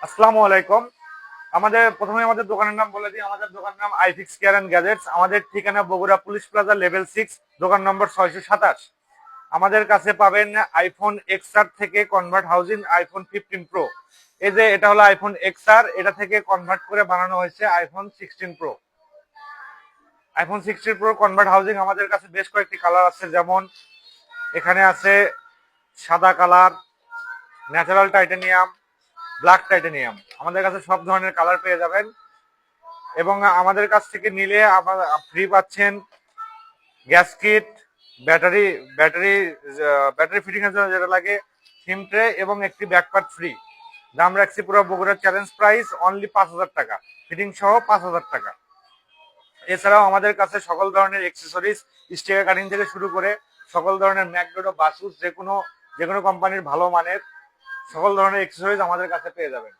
আসসালামু আলাইকুম। আমাদের দোকানের নাম বলে দিই। আমাদের দোকানের নাম আইফিক্স কেয়ার এন্ড গ্যাজেটস। আমাদের ঠিকানা বগুড়া পুলিশ প্লাজা লেভেল 6, দোকান নম্বর 627। আমাদের কাছে পাবেন আইফোন এক্সআর থেকে কনভার্ট হাউজিং আইফোন 15 প্রো। এই যে এটা হলো আইফোন এক্সআর, এটা থেকে কনভার্ট করে বানানো হয়েছে iPhone 16 pro. IPhone 16 pro convert housing আমাদের কাছে বেশ কয়েকটি কালার আছে, যেমন এখানে আছে সাদা colour, natural titanium, black titanium. আমাদের কাছে সব ধরনের কালার পেয়ে যাবেন এবং আমাদের কাছ থেকে নিলে ফ্রি পাচ্ছেন gas kit, battery battery battery fitting এর জন্য যেটা লাগে, সিম ট্রে এবং একটি ব্যাকপার্ট ফ্রি। দাম রাখছি পুরো বগুড়ার চ্যালেঞ্জ প্রাইস অনলি 5,000 টাকা, ফিটিং সহ 5,000 টাকা। এছাড়াও আমাদের কাছে সকল ধরনের এক্সেসরিজ, স্টিকার কাটিং থেকে শুরু করে সকল ধরনের ম্যাকডোডো, বাসুস, যে কোনো কোম্পানির ভালো মানের সকল ধরনের এক্সেসরিজ আমাদের কাছে পেয়ে যাবেন।